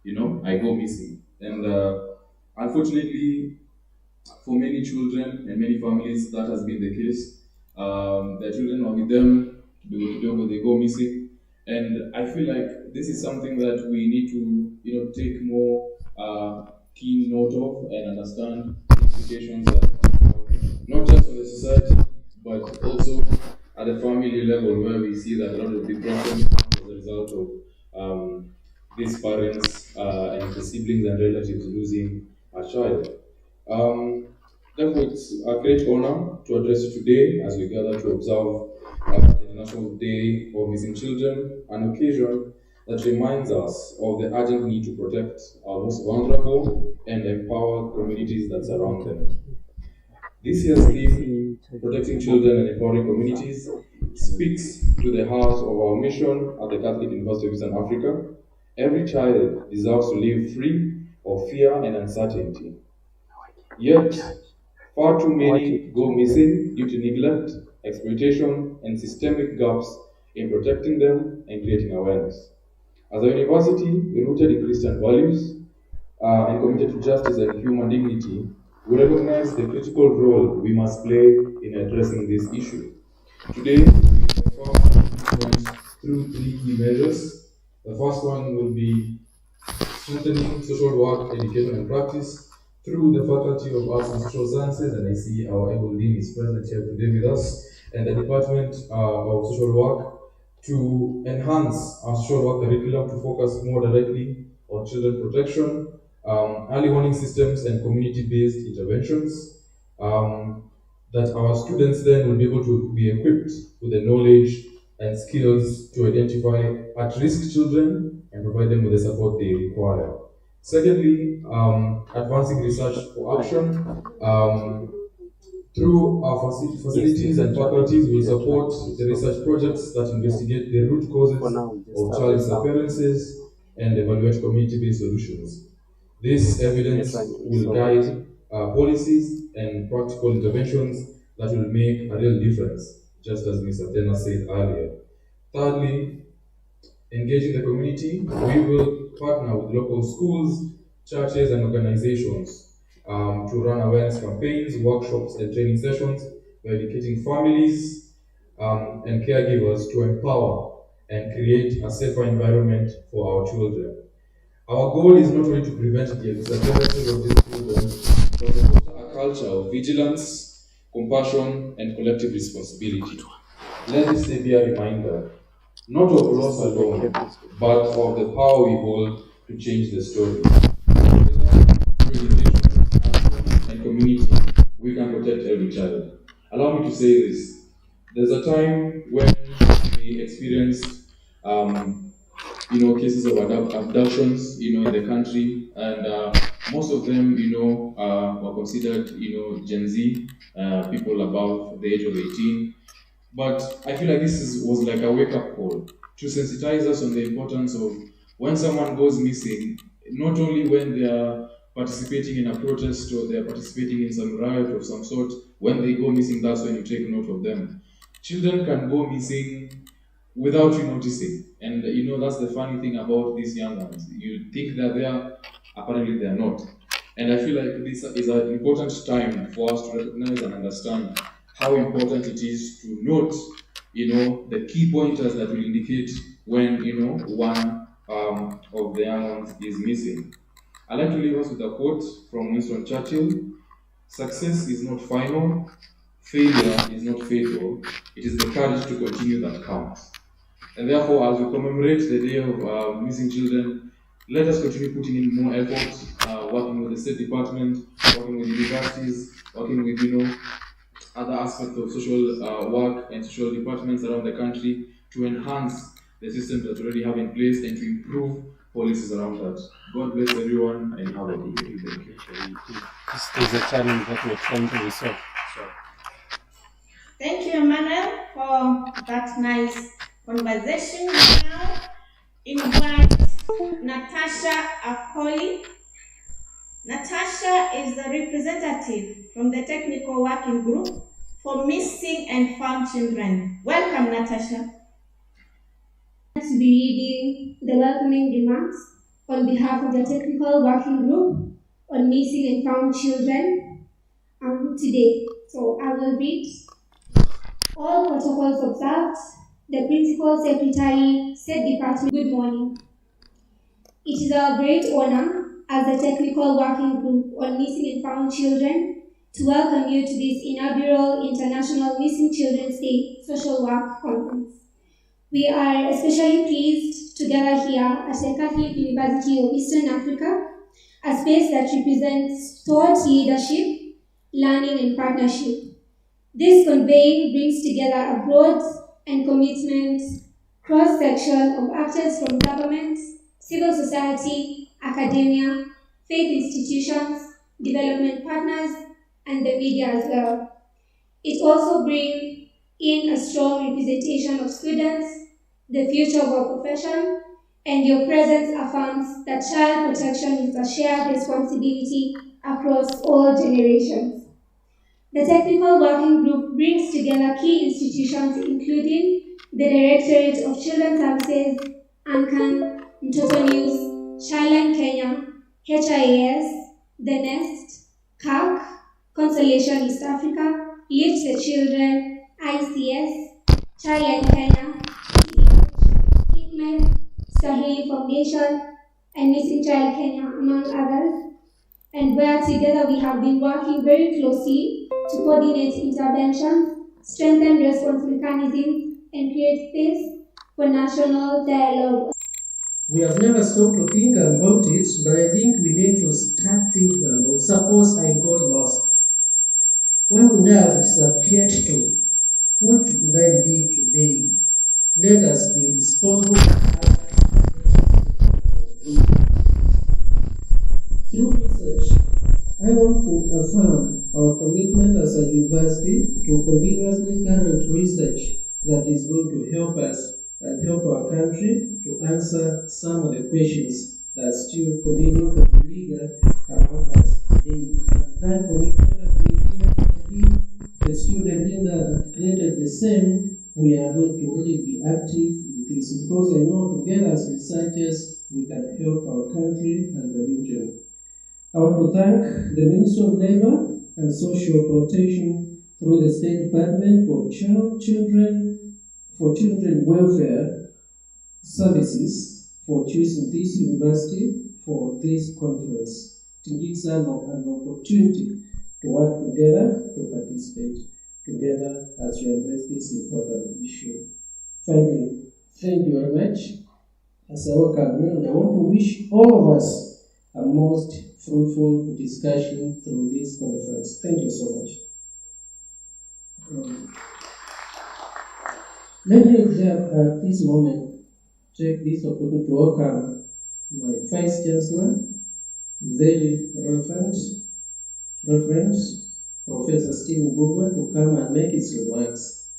I go missing. And unfortunately, for many children and many families, that has been the case. Their children are with them, they go missing. And I feel like this is something that we need to, take more keen note of and understand the implications that not just on the society, but also at the family level, where we see that a lot of depression as a result of these parents and the siblings and relatives losing a child. Um, Therefore, it's a great honor to address you today as we gather to observe the International Day of Missing Children, an occasion that reminds us of the urgent need to protect our most vulnerable and empower communities that surround them. This year's theme, Protecting Children and Empowering Communities, speaks to the heart of our mission at the Catholic University of Eastern Africa. Every child deserves to live free of fear and uncertainty. Yet, far too many go missing due to neglect, exploitation, and systemic gaps in protecting them and creating awareness. As a university rooted in Christian values and committed to justice and human dignity, we recognize the critical role we must play in addressing this issue. Today, we confirm through three key measures. The first one will be strengthening social work, education, and practice through the Faculty of Arts and Social Sciences, and I see our able dean is present here today with us, and the Department of Social Work to enhance our social work curriculum to focus more directly on children protection, early warning systems, and community-based interventions. That our students then will be able to be equipped with the knowledge and skills to identify at-risk children and provide them with the support they require. Secondly, advancing research for action. Through our facilities and faculties, we will support the research projects that investigate the root causes of child disappearances and evaluate community-based solutions. This evidence will guide policies and practical interventions that will make a real difference, just as Ms. Athena said earlier. Thirdly, engaging the community, we will partner with local schools, churches, and organizations to run awareness campaigns, workshops, and training sessions, by educating families and caregivers to empower and create a safer environment for our children. Our goal is not only to prevent the disappearances of these children, but to foster a culture of vigilance, compassion, and collective responsibility. Let this be a reminder, not of loss alone, but of the power we hold to change the story. Through education, and community, we can protect every child. Allow me to say this. There's a time when we experienced cases of abductions, in the country, and most of them, were considered, Gen Z, people above the age of 18. But I feel like was like a wake-up call to sensitize us on the importance of when someone goes missing, not only when they are participating in a protest or they are participating in some riot of some sort, when they go missing, that's when you take note of them. Children can go missing without you noticing. And that's the funny thing about these young ones. You think that they are, apparently they are not. And I feel like this is an important time for us to recognize and understand how important it is to note, the key pointers that will indicate when, one of the young ones is missing. I'd like to leave us with a quote from Winston Churchill. Success is not final, failure is not fatal, it is the courage to continue that counts. And therefore, as we commemorate the Day of Missing Children, let us continue putting in more effort, working with the State Department, working with universities, working with, other aspects of social work and social departments around the country to enhance the systems that we already have in place and to improve policies around that. God bless everyone and have a good day. This is a challenge that we're trying to resolve. Thank you, Emmanuel, for that nice conversation. Now, invite Natasha Akoli. Natasha is the representative from the Technical Working Group for Missing and Found Children. Welcome, Natasha. To be reading the welcoming remarks on behalf of the Technical Working Group on Missing and Found Children today. So I will read all protocols observed. The Principal Secretary, State Department, good morning. It is our great honor as the Technical Working Group on Missing and Found Children to welcome you to this inaugural International Missing Children's Day Social Work Conference. We are especially pleased to gather here at the Catholic University of Eastern Africa, a space that represents thought leadership, learning, and partnership. This convening brings together a broad and commitment cross-section of actors from government, civil society, academia, faith institutions, development partners, and the media as well. It also brings in a strong representation of students, the future of our profession, and your presence affirms that child protection is a shared responsibility across all generations. The Technical Working Group brings together key institutions including the Directorate of Children's Services, ANCAN, Mtoto News, Childline Kenya, HIAS, The Nest, CAC, Consolation East Africa, Lift the Children, ICS, Childline Kenya, ICMED, Swahili Foundation, and Missing Child Kenya, among others, and where together we have been working very closely to coordinate interventions, strengthen response mechanisms, and create space for national dialogue. We have never stopped to think about it, but I think we need to start thinking about suppose I got lost. Where would I have disappeared to? What would I be today? Let us be responsible. Through research, I want to affirm our commitment as a university to continuously carry out research that is going to help us and help our country to answer some of the questions that still continue to linger around us today. And that commitment has been here. The student leader created the same. We are going to really be active in this because I know together as researchers we can help our country and the region. I want to thank the Ministry of Labor and Social Protection through the State Department for Children Welfare Services for choosing this university for this conference. It gives us an opportunity to work together, to participate together as we address this important issue. Finally, thank you very much. As I welcome you, and I want to wish all of us a most fruitful discussion through this conference. Thank you so much. Let me at this moment take this opportunity to welcome my Vice Chancellor, very Reverend Professor Stephen Buba, to come and make his remarks.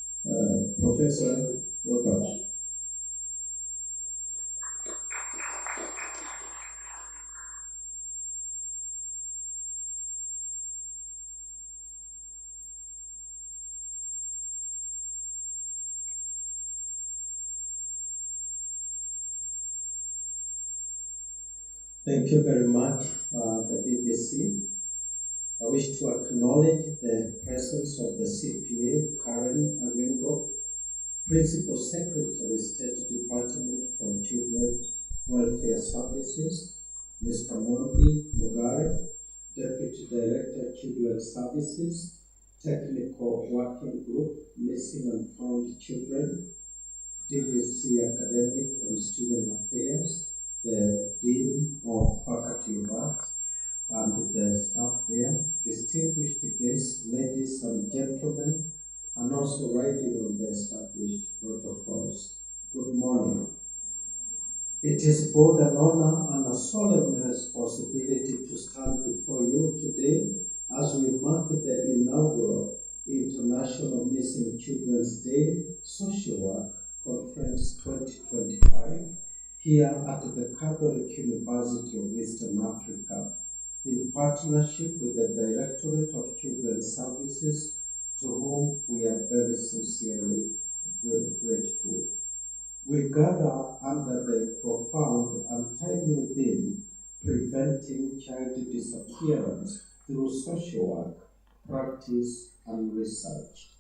Professor, welcome. Thank you very much, the DPC. I wish to acknowledge the presence of the CPA, Karen Agengo, Principal Secretary, State Department for Children Welfare Services, Mr. Monbi Mugare, Deputy Director, Children Services, Technical Working Group, Missing and Found Children, DVC Academic and Student Affairs, the Dean of Faculty of Arts, and the staff there, distinguished guests, ladies and gentlemen, and also riding on the established protocols. Good morning. It is both an honor and a solemn responsibility to stand before you today as we mark the inaugural International Missing Children's Day Social Work Conference 2025 here at the Catholic University of Eastern Africa, in partnership with the Directorate of Children's Services, to whom we are very sincerely grateful. We gather under the profound and timely theme, preventing child disappearance through social work, practice, and research.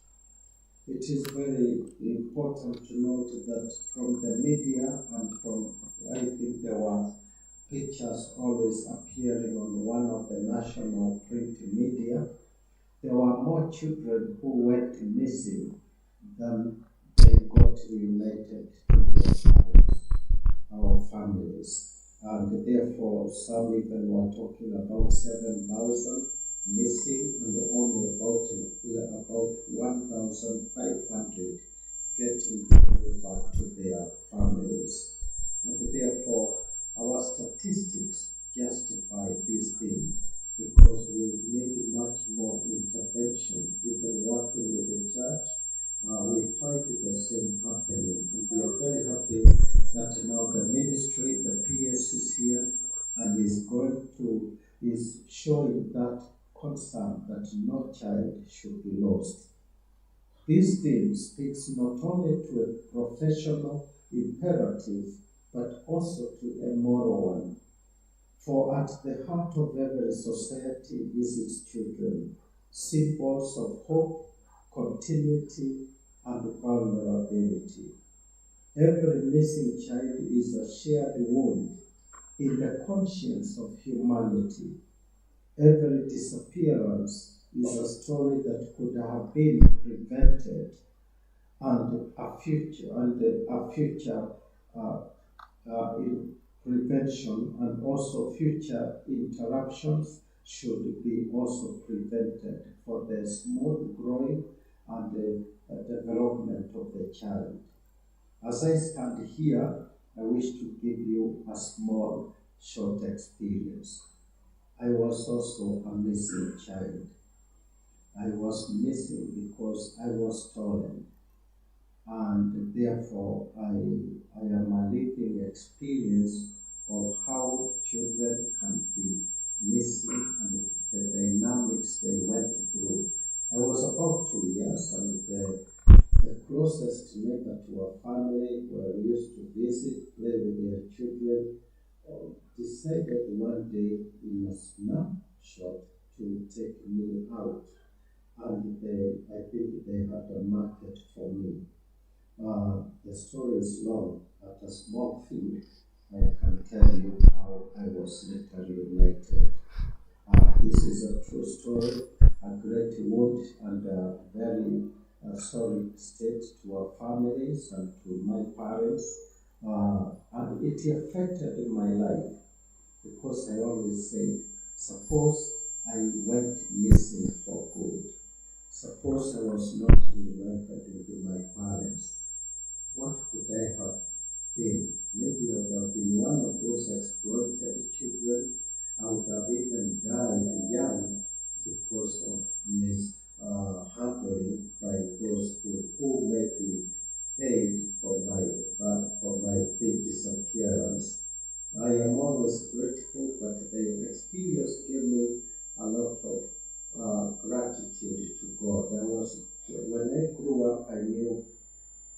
It is very important to note that from the media and from, I think there were pictures always appearing on one of the national print media, there were more children who went missing than they got reunited to their parents, our families. And therefore, some even were talking about 7,000 missing and only about 1,500 getting their way back to their families. And therefore, our statistics justify this thing because we need much more intervention, even working with the church. We find the same happening, and we are very happy that now the ministry, the PS is here and is showing that concern that no child should be lost. This theme speaks not only to a professional imperative, but also to a moral one. For at the heart of every society is its children, symbols of hope, continuity, and vulnerability. Every missing child is a shared wound in the conscience of humanity. Every disappearance is a story that could have been prevented, and a future in prevention and also future interruptions should be also prevented for the smooth growing and the development of the child. As I stand here, I wish to give you a small, short experience. I was also a missing child. I was missing because I was stolen, and therefore I am a living experience of how children can be missing and the dynamics they went through. I was about 2 years, and the closest neighbor to our family where we used to visit, play with their children, decided one day in a snapshot to take me out. And I think they had a market for me. The story is long. At a small field, I can tell you how I was later reunited. This is a true story, a great wound and a very sorry state to our families and to my parents. And it affected my life because I always say, suppose I went missing for good. Suppose I was not reunited with my parents. What could I have been? Maybe I would have been one of those exploited children. I would have even died young because of mishandling by those who may be paid for my disappearance. I am always grateful, but the experience gave me a lot of gratitude to God. When I grew up, I knew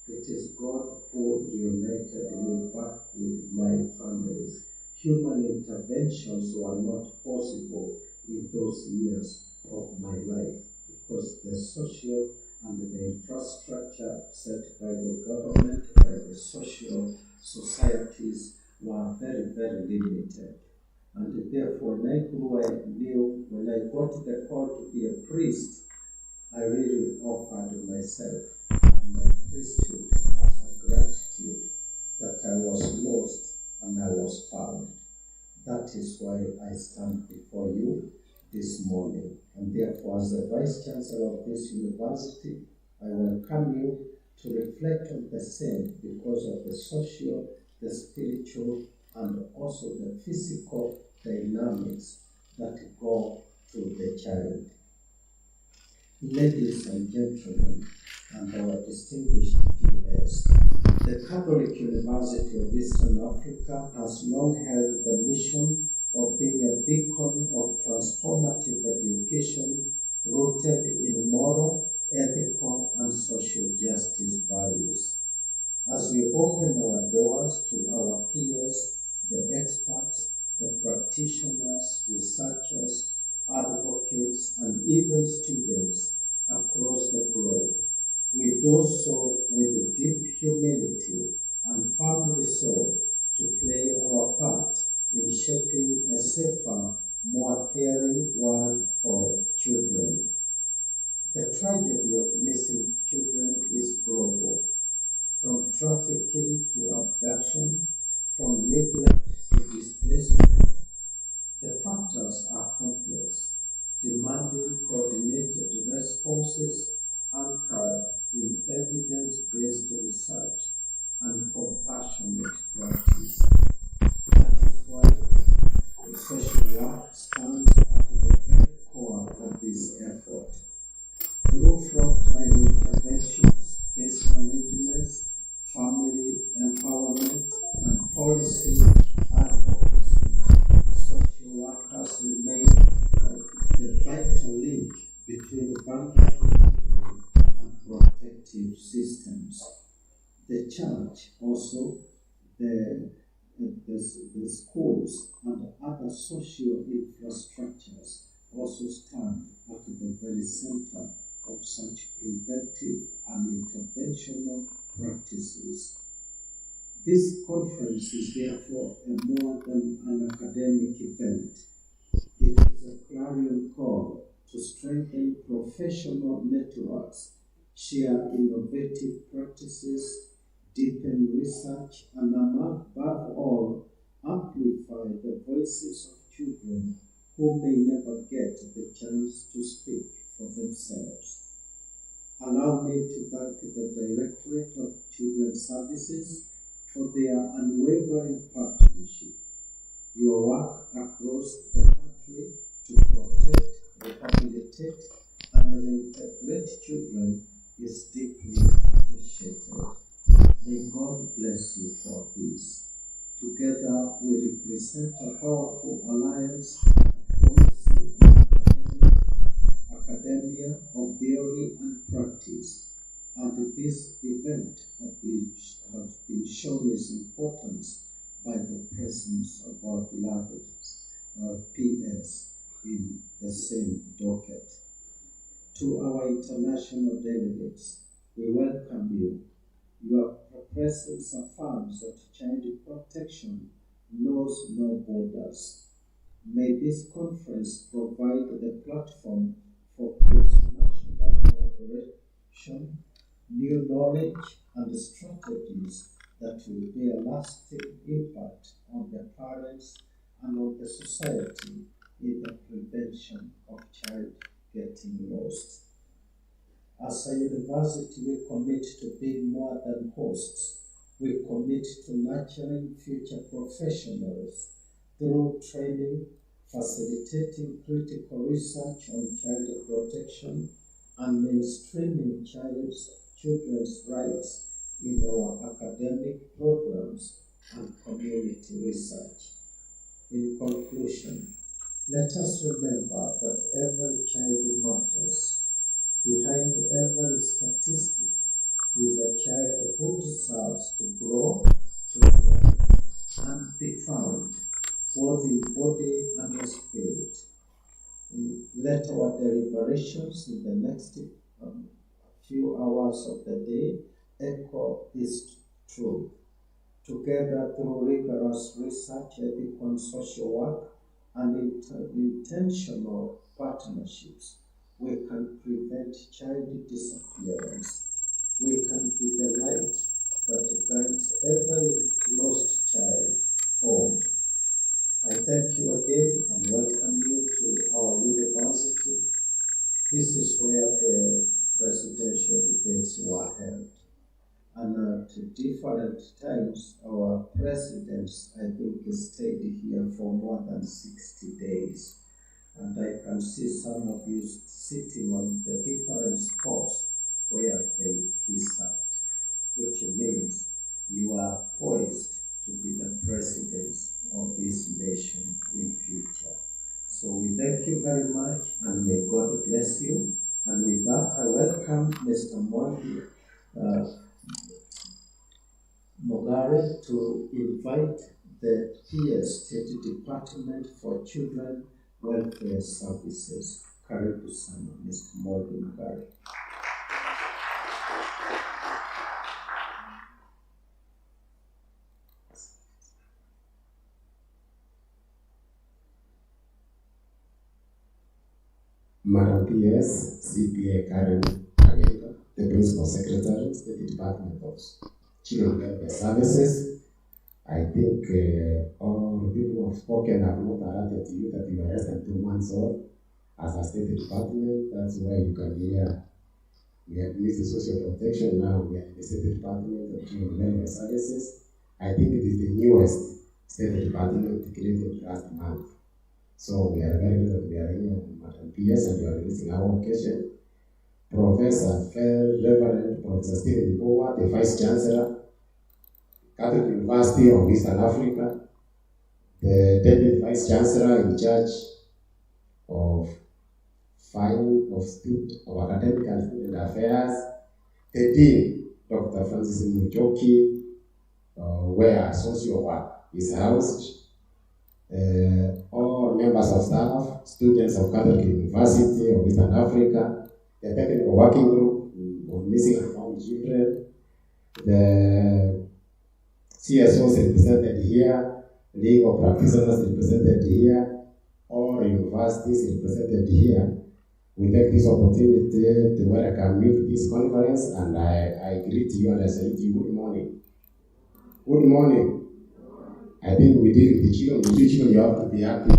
it is God who reunited me back with my families. Human interventions were not possible in those years of my life because the social and the infrastructure set by the government, by the social societies were very, very limited. And therefore, when I grew, I knew when I got the call to be a priest, I really offered myself and my priesthood as a gratitude that I was lost and I was found. That is why I stand before you this morning. And therefore, as the Vice Chancellor of this university, I welcome you to reflect on the same because of the social, the spiritual, and also the physical dynamics that go to the child. Ladies and gentlemen, and our distinguished PS, the Catholic University of Eastern Africa has long held the mission of being a beacon of transformative education rooted in moral, ethical, and social justice values. as we open our doors to our peers, the experts, the practitioners, researchers, advocates, and even students across the globe. We do so with deep humility and firm resolve to play our part in shaping a safer, more caring world for children. The tragedy of missing children is global. From trafficking to abduction, from neglect to displacement, the factors are complex, demanding coordinated responses anchored in evidence-based research and compassionate practice. That is why social work stands at the very core of this effort. Through frontline interventions, case management, family empowerment, and policy advocacy, social workers remain the vital link between vulnerable people and protective systems. The church also, the schools and other social infrastructures also stand at the very center of such preventive and interventional practices. This conference is therefore more than an academic event. It is a clarion call to strengthen professional networks, share innovative practices, deepen research, and above all, amplify the voices of children who may never get the chance to speak for themselves. Allow me to thank the Directorate of Children's Services for their unwavering partnership. Your work across the country to protect, rehabilitate, and reintegrate children is deeply appreciated. May God bless you for this. Together, we represent a powerful alliance of policy and academia, of theory and practice. And this event has been shown its importance by the presence of our beloved PS in the same docket. To our international delegates, we welcome you. Your presence affirms that child protection knows no borders. May this conference provide the platform for cross-national collaboration, new knowledge, and strategies that will bear lasting impact on the parents and on the society in the prevention of child getting lost. As a university, we commit to being more than hosts. We commit to nurturing future professionals through training, facilitating critical research on child protection, and mainstreaming children's rights in our academic programs and community research. In conclusion, let us remember that every child matters. Behind every statistic is a child who deserves to grow, to thrive, and be found, both in body and in spirit. Let our deliberations in the next few hours of the day echo this truth. Together, through rigorous research, ethical and social work, and intentional partnerships, we can prevent child disappearance. We can be the light that guides every lost child home. I thank you again and welcome you to our university. This is where the presidential debates were held. And at different times, our presidents, I think, stayed here for more than 60 days. And I can see some of you sitting on the different spots where he sat, which means you are poised to be the presidents of this nation in future. So we thank you very much, and may God bless you. And with that, I welcome Mr. Mondi Ngare to invite the PS at the Department for Children Welfare Services. Karibu sana, Mr. Morgan Ngare. Madam PS, CPA Karen Agega, the Principal Secretary, the Department of Children Welfare Services. I think all the people who have spoken have not alerted to you that you are less than 2 months old as a state department. That's why you can hear we have used the social protection, now we are in the state department of Children Welfare Services. I think it is the newest state department created last month. So we are very glad that we are in Madam PS and we are releasing our occasion. Professor Reverend Professor Stephen Bowa, the Vice Chancellor, Catholic University of Eastern Africa, the Deputy Vice Chancellor in charge of Academic and Student Affairs, the Dean, Dr. Francis Muchoki, where social work is housed, all members of staff, students of Catholic University of Eastern Africa, the technical working group of missing and found children, the CSOs represented here, legal practitioners represented here, all universities represented here. We take this opportunity to welcome you to this conference, and I greet you and I salute you. Good morning. Good morning. I think we deal with the children. With the children, you have to be happy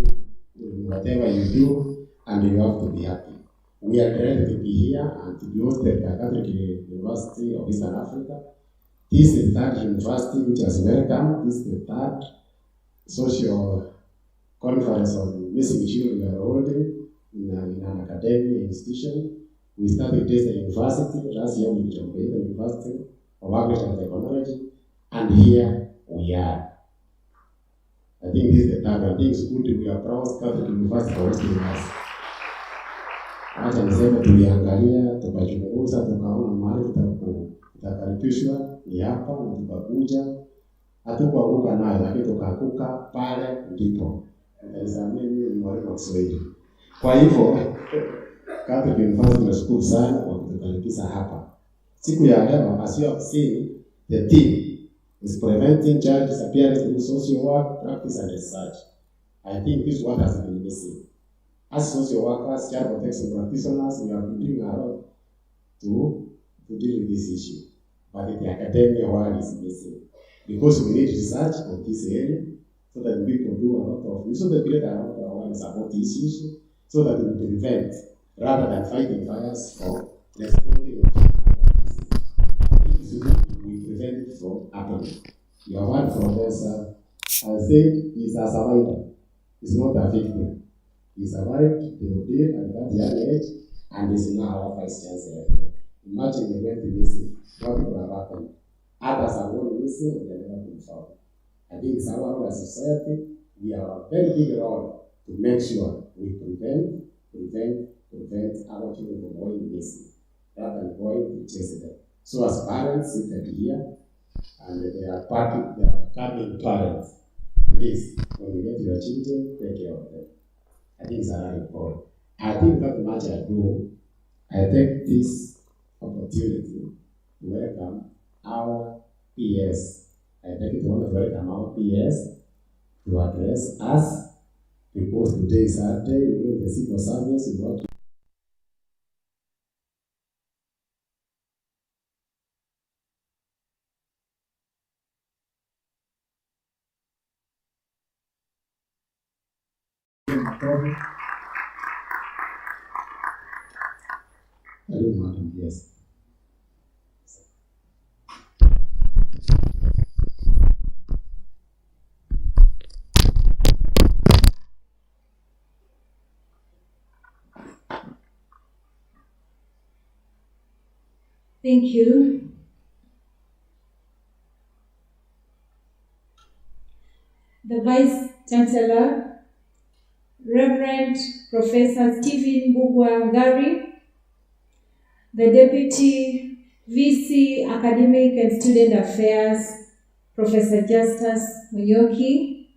in whatever you do, and you have to be happy. We are glad to be here and to be hosted by Catholic University of Eastern Africa. This is the third university which has welcomed. This is the third social conference on missing children we are holding in an academic institution. We started this university. Last year we became the University of Agriculture and Technology, and here we are. I think this is the third. I think it's good. We are proud Catholic University for hosting us. Acha niseme tuliangalia, tukachunguza, tukaona mahali tutakaribishwa ni hapa na tukakuja. Hatukuanguka nayo, lakini tukaanguka pale ndipo. Nisamee mimi ni mwalimu wa Kiswahili. Kwa hivyo Catholic University tunashukuru sana kwa kutukaribisha hapa. Siku ya leo, as you have seen, the theme is preventing child disappearance through social work, practice and research. I think this is what has been missing. As social workers, child protection practitioners, we have been doing a lot to deal with this issue. But the academic world is missing. Because we need research on this area, so that people do a lot of, so that create a lot of awareness about this issue, so that we prevent, rather than fighting fires for responding to this. We prevent it from happening. Your one professor has said he's a survivor. He's not a victim. He survived the ordeal at that young age, and is now our vice chancellor. Imagine they went to missing. What would have happened? Others are going missing and they never been found. I think it's our role as a society. We have a very big role to make sure we prevent our children from going missing, rather than going to chase them. So as parents seated here, and they are coming parents, please, when you get your children, take care of them. I think it's a very important. I think that much I do, I take this opportunity to welcome our PS. I take it to welcome our PS to address us, because today is Saturday, in the civil service, we want to yes. Thank you. The Vice Chancellor, Reverend Professor Stephen Ngare, the Deputy VC Academic and Student Affairs, Professor Justus Munyoki,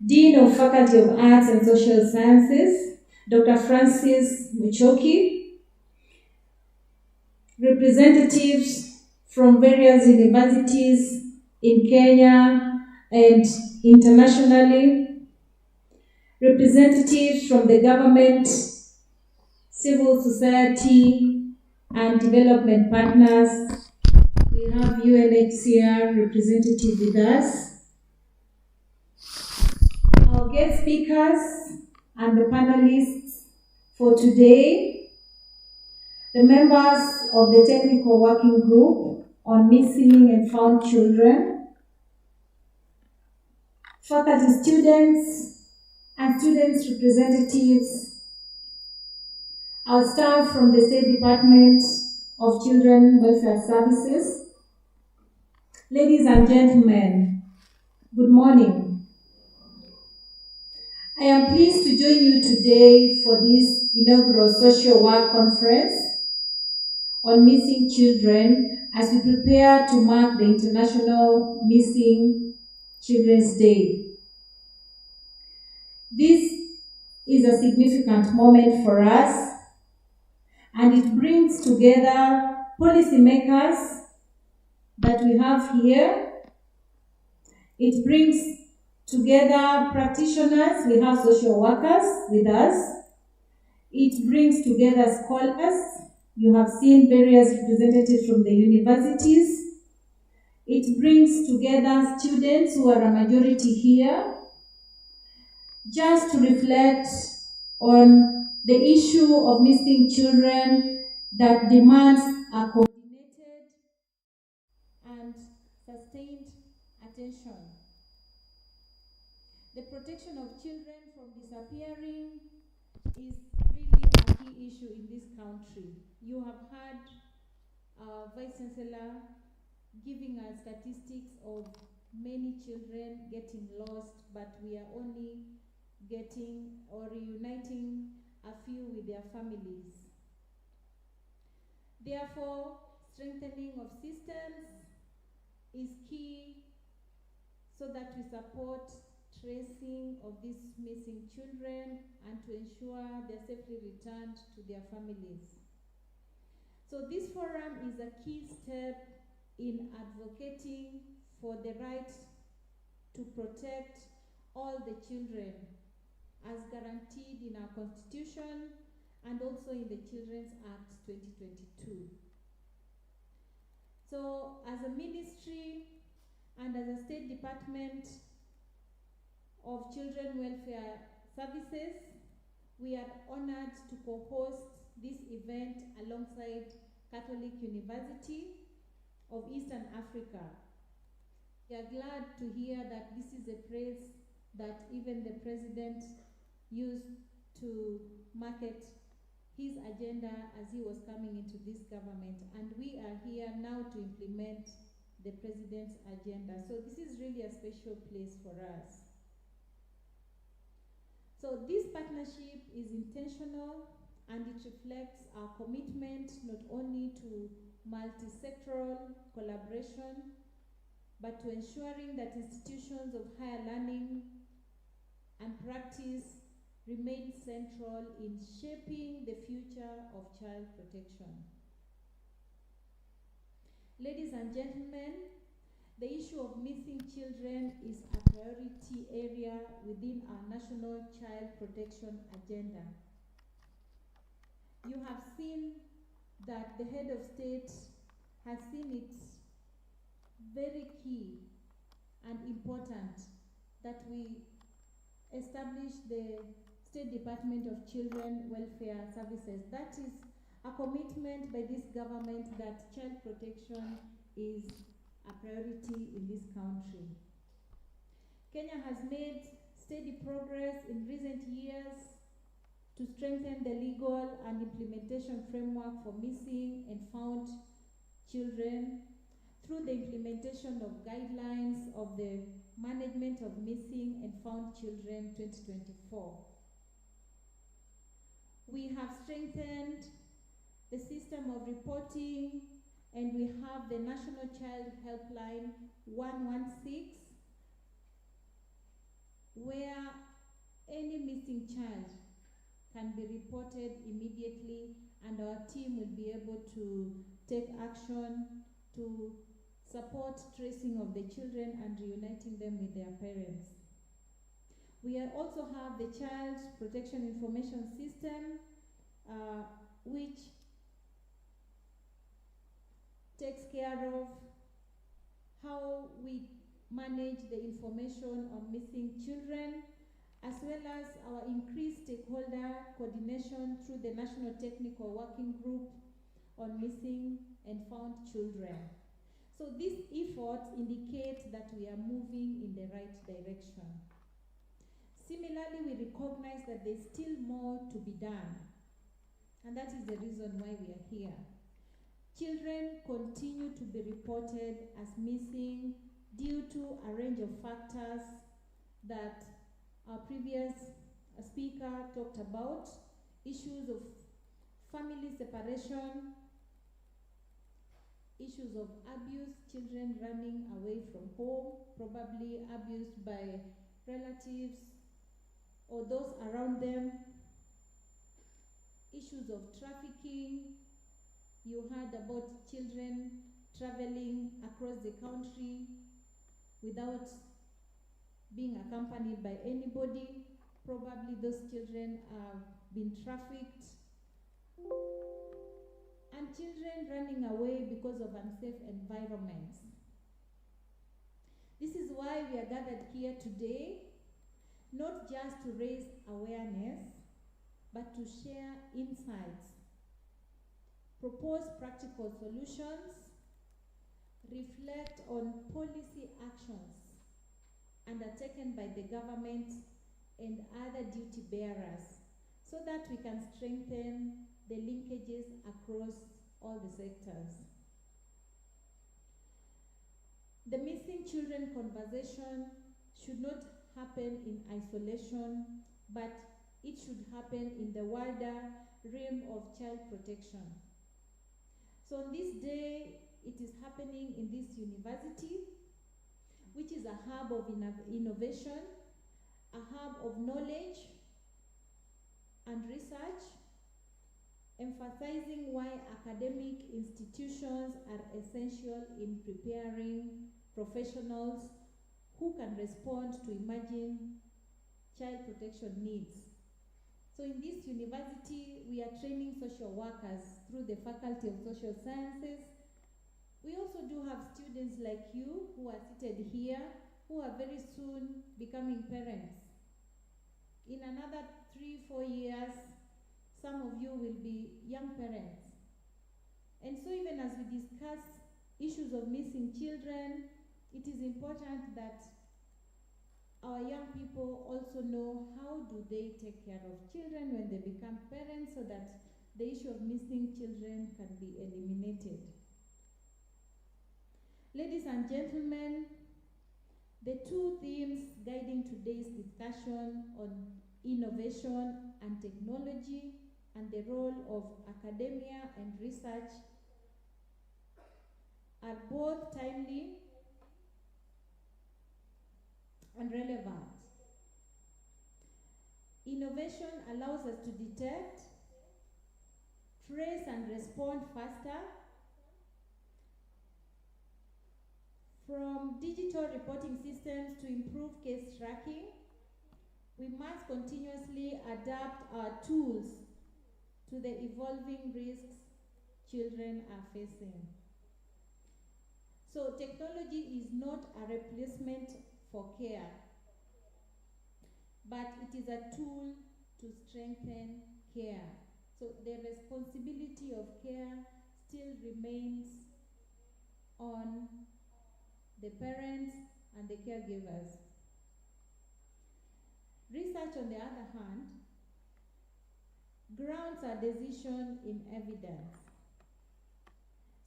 Dean of Faculty of Arts and Social Sciences, Dr. Francis Muchoki, representatives from various universities in Kenya and internationally, representatives from the government, civil society, and development partners. We have UNHCR representative with us. Our guest speakers and the panelists for today, the members of the Technical Working Group on Missing and Found Children, faculty students and students representatives, our staff from the State Department of Children Welfare Services. Ladies and gentlemen, good morning. I am pleased to join you today for this inaugural social work conference on missing children as we prepare to mark the International Missing Children's Day. This is a significant moment for us, and it brings together policymakers that we have here. It brings together practitioners. We have social workers with us. It brings together scholars. You have seen various representatives from the universities. It brings together students who are a majority here, just to reflect on the issue of missing children that demands a coordinated and sustained attention. The protection of children from disappearing is really a key issue in this country. You have heard Vice Chancellor giving us statistics of many children getting lost, but we are only getting or reuniting a few with their families. Therefore, strengthening of systems is key so that we support tracing of these missing children and to ensure they're safely returned to their families. So this forum is a key step in advocating for the right to protect all the children as guaranteed in our Constitution and also in the Children's Act 2022. So as a ministry and as a State Department of Children Welfare Services, we are honored to co-host this event alongside Catholic University of Eastern Africa. We are glad to hear that this is a phrase that even the President used to market his agenda as he was coming into this government, and we are here now to implement the President's agenda. So this is really a special place for us. So this partnership is intentional and it reflects our commitment not only to multi-sectoral collaboration, but to ensuring that institutions of higher learning and practice remain central in shaping the future of child protection. Ladies and gentlemen, the issue of missing children is a priority area within our national child protection agenda. You have seen that the head of state has seen it very key and important that we establish the State Department of Children Welfare Services. That is a commitment by this government that child protection is a priority in this country. Kenya has made steady progress in recent years to strengthen the legal and implementation framework for missing and found children through the implementation of guidelines of the Management of Missing and Found Children 2024. We have strengthened the system of reporting And we have the National Child Helpline 116, where any missing child can be reported immediately, and our team will be able to take action to support tracing of the children and reuniting them with their parents. We also have the Child Protection Information System, which takes care of how we manage the information on missing children, as well as our increased stakeholder coordination through the National Technical Working Group on Missing and Found Children. So these efforts indicate that we are moving in the right direction. Similarly, we recognize that there's still more to be done, and that is the reason why we are here. Children continue to be reported as missing due to a range of factors that our previous speaker talked about: issues of family separation, issues of abuse, children running away from home, probably abused by relatives or those around them, issues of trafficking. You heard about children traveling across the country without being accompanied by anybody. Probably those children have been trafficked. And children running away because of unsafe environments. This is why we are gathered here today, not just to raise awareness, but to share insights, propose practical solutions, reflect on policy actions undertaken by the government and other duty bearers, so that we can strengthen the linkages across all the sectors. The missing children conversation should not happen in isolation, but it should happen in the wider realm of child protection. So on this day, it is happening in this university, which is a hub of innovation, a hub of knowledge and research, emphasizing why academic institutions are essential in preparing professionals who can respond to emerging child protection needs. So in this university, we are training social workers through the Faculty of Social Sciences. We also do have students like you who are seated here, who are very soon becoming parents. In another 3-4 years, some of you will be young parents. And so even as we discuss issues of missing children, it is important that our young people also know how do they take care of children when they become parents, so that the issue of missing children can be eliminated. Ladies and gentlemen, the two themes guiding today's discussion on innovation and technology and the role of academia and research are both timely and relevant. Innovation allows us to detect, trace, and respond faster. From digital reporting systems to improve case tracking, we must continuously adapt our tools to the evolving risks children are facing. So technology is not a replacement for care, but it is a tool to strengthen care. So the responsibility of care still remains on the parents and the caregivers. Research, on the other hand, grounds our decision in evidence.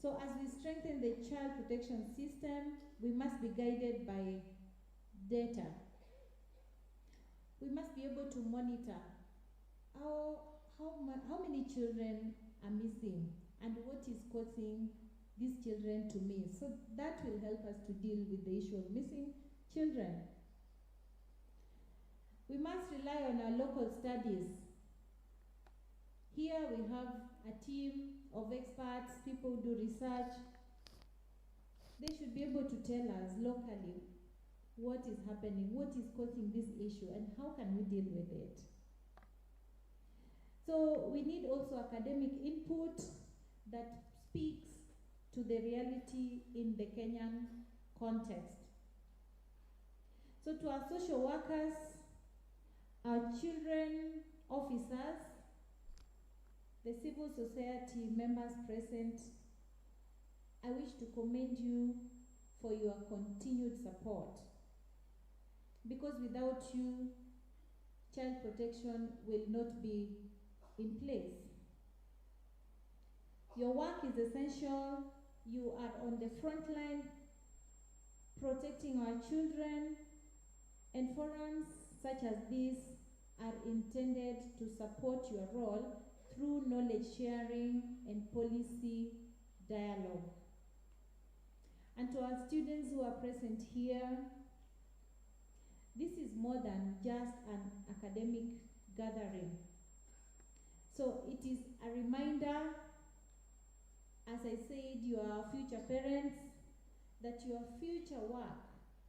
So as we strengthen the child protection system, we must be guided by data. We must be able to monitor how many children are missing and what is causing these children to me. So that will help us to deal with the issue of missing children. We must rely on our local studies. Here we have a team of experts, people who do research. They should be able to tell us locally what is happening, what is causing this issue, and how can we deal with it. So we need also academic input that speaks to the reality in the Kenyan context. So to our social workers, our children officers, the civil society members present, I wish to commend you for your continued support. Because without you, child protection will not be in place. Your work is essential. You are on the front line protecting our children, and forums such as this are intended to support your role through knowledge sharing and policy dialogue. And to our students who are present here, this is more than just an academic gathering. So it is a reminder, as I said, you are future parents, that your future work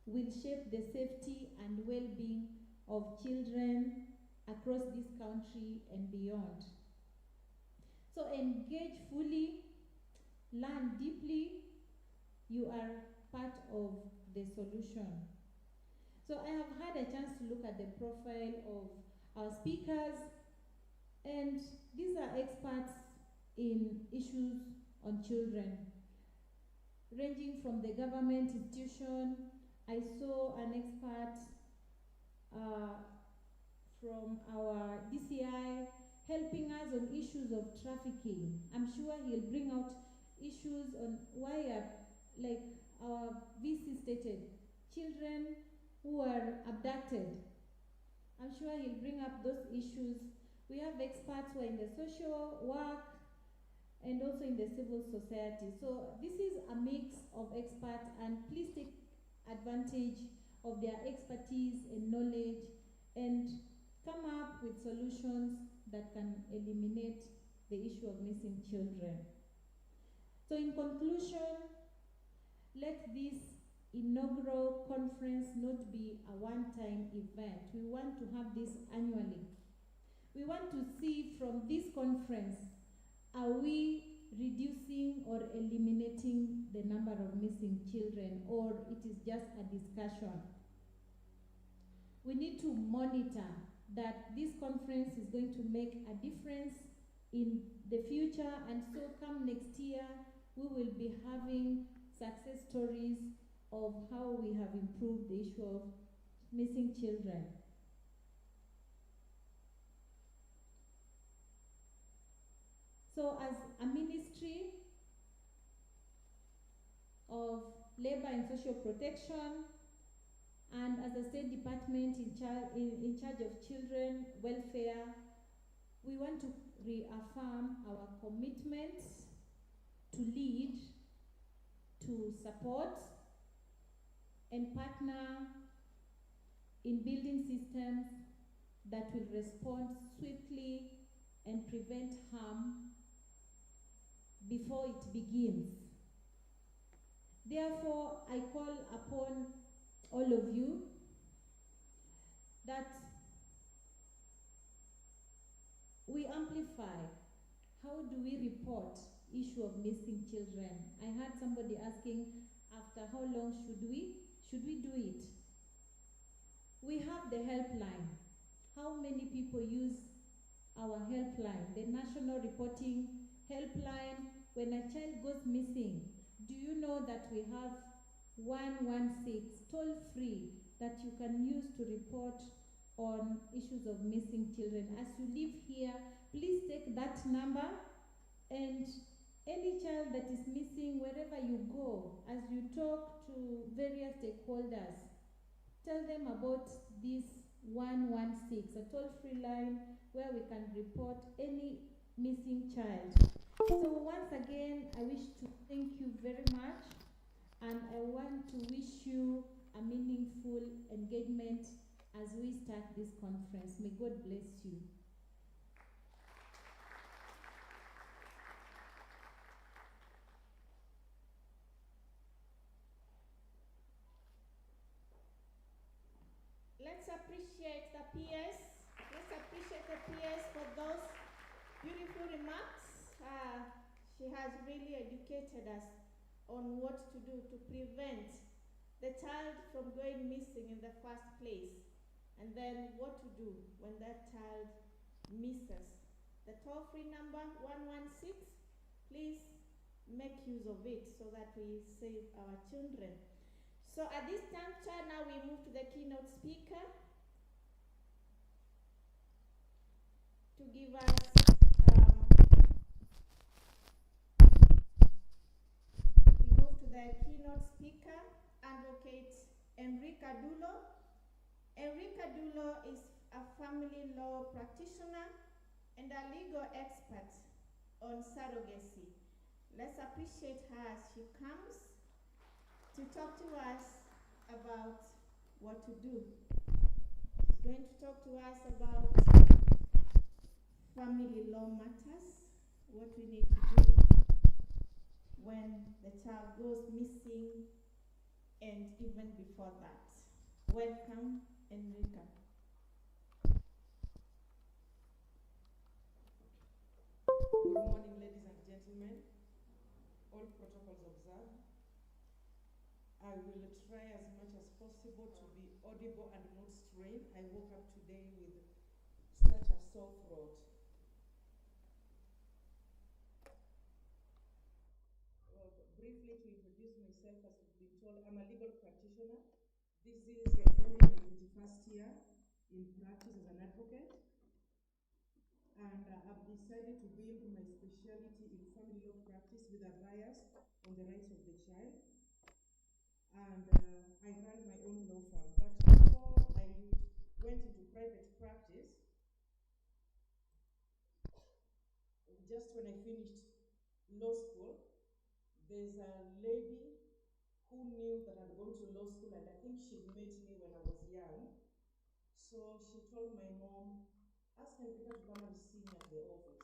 will shape the safety and well-being of children across this country and beyond. So engage fully, learn deeply, you are part of the solution. So I have had a chance to look at the profile of our speakers, and these are experts in issues on children. Ranging from the government institution, I saw an expert from our DCI helping us on issues of trafficking. I'm sure he'll bring out issues on why, like our VC stated, children who are abducted. I'm sure he'll bring up those issues. We have experts who are in the social work and also in the civil society. So this is a mix of experts, and please take advantage of their expertise and knowledge and come up with solutions that can eliminate the issue of missing children. So in conclusion, let this inaugural conference not be a one-time event. We want to have this annually. We want to see from this conference, are we reducing or eliminating the number of missing children, or it is just a discussion? We need to monitor that this conference is going to make a difference in the future, and so come next year, we will be having success stories of how we have improved the issue of missing children. So as a ministry of labor and social protection, and as a state department in charge of children welfare, we want to reaffirm our commitment to lead, to support, and partner in building systems that will respond swiftly and prevent harm before it begins. Therefore, I call upon all of you that we amplify. How do we report issue of missing children? I heard somebody asking, after how long should we do it? We have the helpline. How many people use our helpline, the national reporting helpline? When a child goes missing, do you know that we have 116 toll free that you can use to report on issues of missing children? As you live here, please take that number, and any child that is missing, wherever you go, as you talk to various stakeholders, tell them about this 116, a toll-free line where we can report any missing child. So once again, I wish to thank you very much, and I want to wish you a meaningful engagement as we start this conference. May God bless you. Let's appreciate the peers. Let's appreciate the peers for those beautiful remarks. She has really educated us on what to do to prevent the child from going missing in the first place, and then what to do when that child misses. The toll-free number 116, please make use of it so that we save our children. So at this juncture, now we move to the keynote speaker to give us we move to the keynote speaker, Advocate Enrica Dulo. Enrica Dulo is a family law practitioner and a legal expert on surrogacy. Let's appreciate her as she comes to talk to us about what to do. She's going to talk to us about family law matters, what we need to do when the child goes missing, and even before that. Welcome, Enrica. Good morning, ladies and gentlemen. All protocols observed. I will try as much as possible to be audible and not strain. I woke up today with such a sore throat. Briefly to introduce myself, as you've been told, I'm a legal practitioner. This is only my 21st year in practice as an advocate. And I've decided to build my specialty in family law practice with a bias on the rights of the child. And I ran my own law firm. But before I went into private practice, just when I finished law school, there's a lady who knew that I'd gone to law school, and I think she'd met me when I was young. So she told my mom, ask Enrica to come and see me at the office.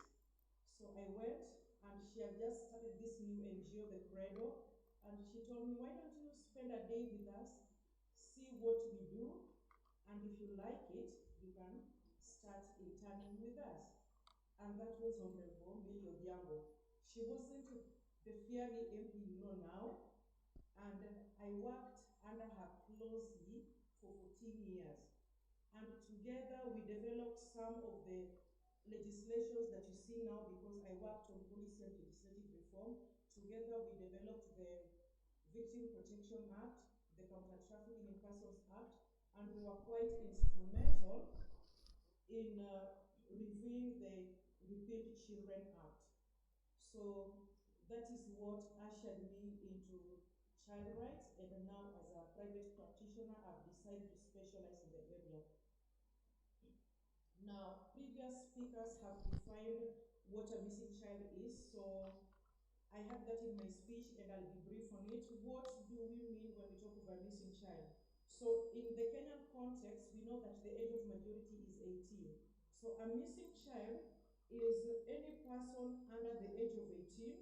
So I went, and she had just started this new NGO, the Credo, and she told me, why don't you spend a day with us, see what we do, and if you like it, you can start interning with us. And that was Honorable Millie Odhiambo. She wasn't the fiery MP you know now, and I worked under her closely for 14 years. And together we developed some of the legislations that you see now, because I worked on policy and legislative reform. Together we developed the Victim Protection Act, the Counter-Trafficking in Persons Act, and we were quite instrumental in reviewing the Repealed Children Act. So that is what ushered me into child rights, and now as a private practitioner, I've decided to specialize in the area. Now, previous speakers have defined what a missing child is, so I have that in my speech and I'll be brief on it. What do we mean when we talk of a missing child? So in the Kenyan context, we know that the age of majority is 18. So a missing child is any person under the age of 18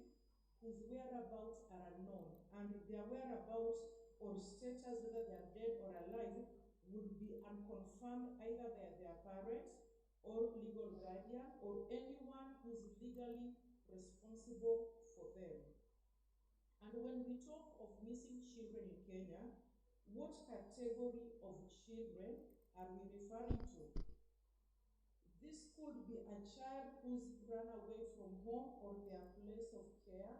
whose whereabouts are unknown, and their whereabouts or status, whether they are dead or alive, would be unconfirmed. Either they are their parents or legal guardian or anyone who's legally responsible for them. And when we talk of missing children in Kenya, what category of children are we referring to? This could be a child who's run away from home or their place of care.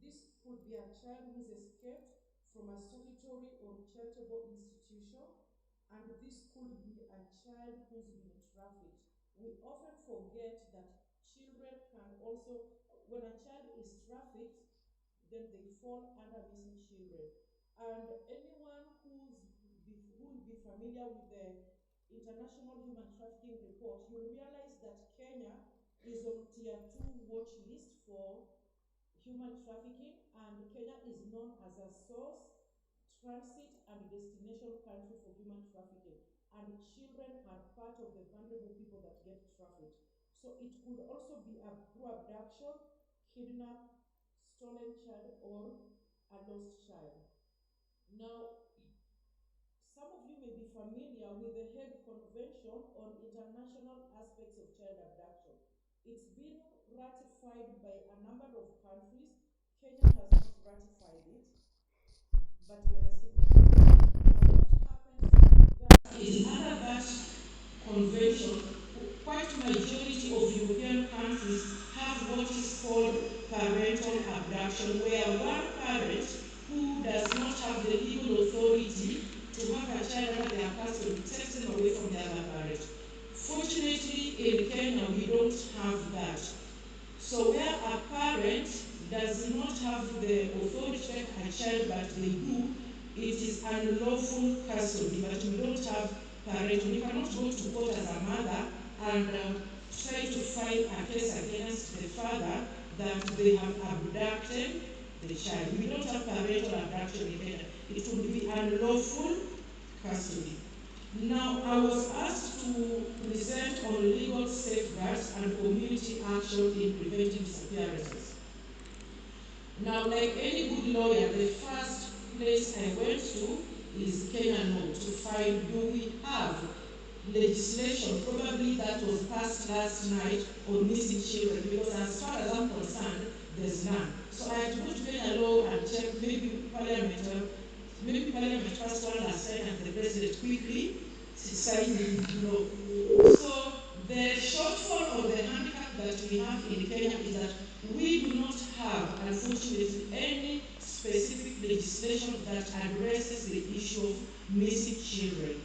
This could be a child who's escaped from a statutory or charitable institution. And this could be a child who's been trafficked. We often forget that children can also, when a child is trafficked, then they fall under missing children. And anyone who will be familiar with the International Human Trafficking Report, you'll realize that Kenya is on tier 2 watch list for human trafficking, and Kenya is known as a source, transit, and destination country for human trafficking. And children are part of the vulnerable people that get trafficked. So it could also be through abduction, kidnap, stolen child, or a lost child. Now, some of you may be familiar with the Hague Convention on International Aspects of Child Abduction. It's been ratified by a number of countries. Kenya has not ratified it, but we are a signatory. Now, what happens is under that convention, quite majority of European countries have what is called parental abduction, where one parent who does not have the legal authority to have a child under their custody takes them away from the other parent. Fortunately, in Kenya, we don't have that. So where a parent does not have the authority to take a child, but they do, it is unlawful custody, but we don't have parental. You cannot go to court as a mother and try to file a case against the father that they have abducted the child. We don't have parental abduction in Kenya. It would be unlawful custody. Now, I was asked to present on legal safeguards and community action in preventing disappearances. Now, like any good lawyer, the first place I went to is Kenya law to find, do we have legislation, probably that was passed last night, on missing children, because as far as I'm concerned, there's none. So I had to go to Kenya law and check, maybe Parliament passed one last night and the President quickly signed the law. So the shortfall or the handicap that we have in Kenya is that we do not have, unfortunately, any specific legislation that addresses the issue of missing children.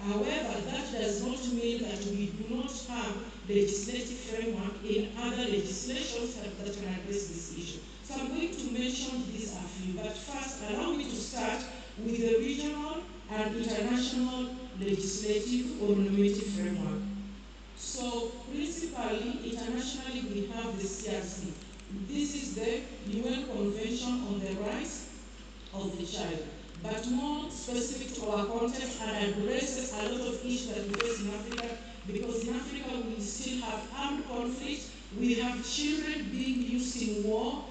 However, that does not mean that we do not have legislative framework in other legislations that can address this issue. So I'm going to mention these a few, but first allow me to start with the regional and international legislative or normative framework. So principally, internationally, we have the CRC. This is the UN Convention on the Rights of the Child, but more specific to our context and addresses a lot of issues that we face in Africa, because in Africa we still have armed conflict, we have children being used in war,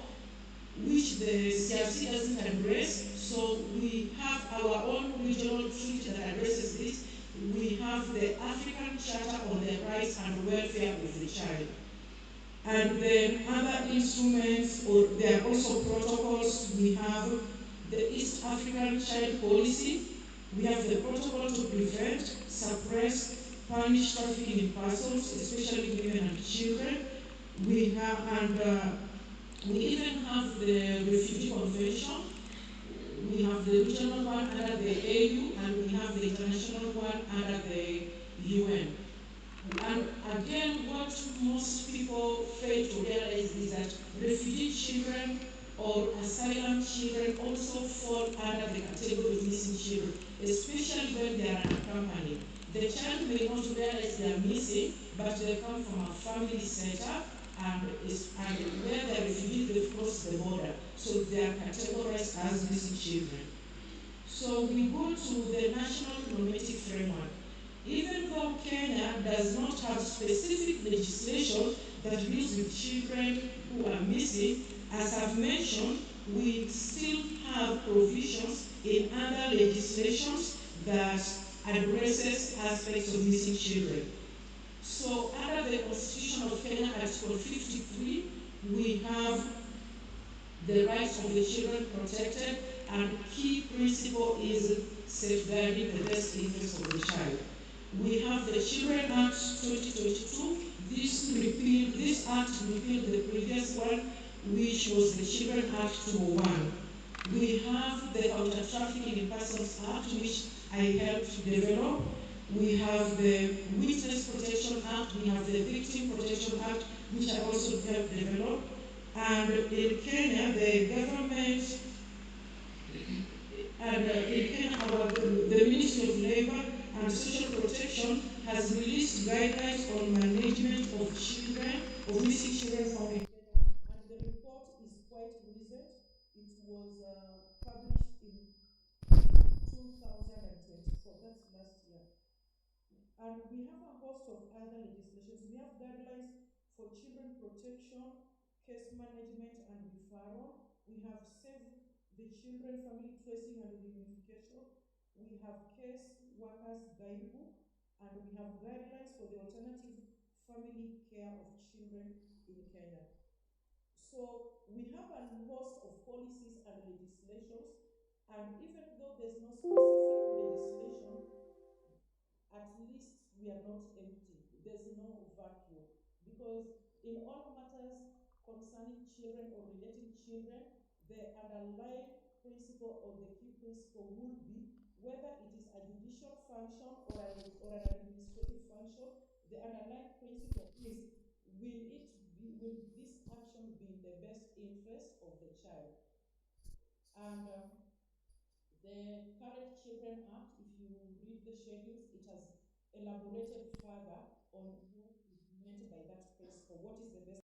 which the CRC doesn't address. So we have our own regional treaty that addresses this. We have the African Charter on the Rights and Welfare of the Child. And then other instruments, or there are also protocols. We have the East African Child Policy. We have the protocol to prevent, suppress, punish trafficking in persons, especially women and children. We have, we even have the Refugee Convention. We have the regional one under the AU, and we have the international one under the UN. And again, what most people fail to realize is that refugee children or asylum children also fall under the category of missing children, especially when they are unaccompanied. The child may not realize they are missing, but they come from a family setup, and where they are refugees, they've crossed the border. So they are categorized as missing children. So we go to the national normative framework. Even though Kenya does not have specific legislation that deals with children who are missing, as I've mentioned, we still have provisions in other legislations that addresses aspects of missing children. So under the Constitution of Kenya, Article 53, we have the rights of the children protected, and key principle is safeguarding the best interests of the child. We have the Children Act 2022. This act repealed the previous one, which was the Children Act 201. We have the Counter Trafficking in Persons Act, which I helped develop. We have the Witness Protection Act. We have the Victim Protection Act, which I also helped develop. And in Kenya, the government, and in Kenya, the Ministry of Labor and Social Protection has released guidelines on management of children, of missing children found in Kenya. And we have a host of other legislations. We have guidelines for children protection, case management, and referral. We have Save the Children Family Tracing and Reunification. We have Case Workers Guidebook, and we have guidelines for the alternative family care of children in Kenya. So we have a host of policies and legislations, and even though there's no specific legislation, at least we are not empty. There's no vacuum. Because in all matters concerning children or relating children, the underlying principle or the key principle would be whether it is a judicial function or an administrative function, the underlying principle is will this action be in the best interest of the child? And the current Children Act, if you read the schedules, it has elaborated further on what is meant by that principle, what is the best.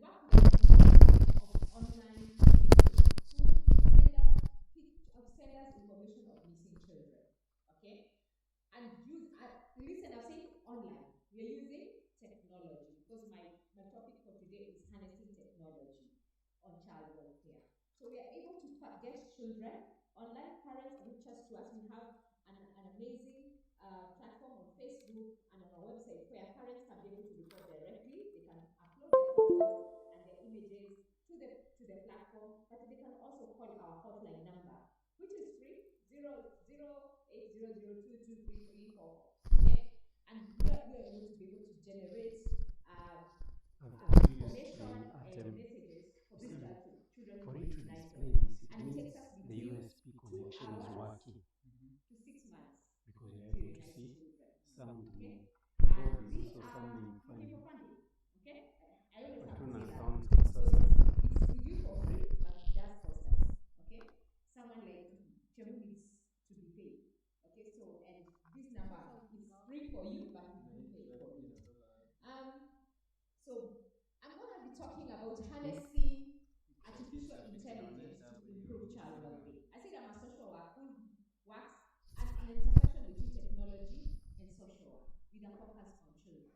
Work with of online who send us information of missing children. Okay? And use listen, I'm saying online. We are using technology because my topic for today is harnessing technology on child welfare. So we are able to get children online. Parents reach us to us. We have an amazing platform on Facebook and on our website where parents can be able to report directly. They can upload their photos and their images to the platform, but they can also call our hotline number, which is free, 00800223344. Okay? And we are able to generate information and messages for these children For from it to age 9 display on. this, it And it means takes us the between USB 2 connection is hours working to 6 months because to you're able to unite see children. something. Okay? God And is we also are something looking for funny. funding. Okay? I always have to Hakuna say that. account So sasa. it's we do for free, but it does cost us. Okay? Someone like Chemu needs to be paid. Okay, so and this number is free for you, but we do pay for you. So I'm gonna be talking about harnessing artificial intelligence to improve child well-being. I said I'm a social worker who works at an intersection between technology and social work with a focus on children.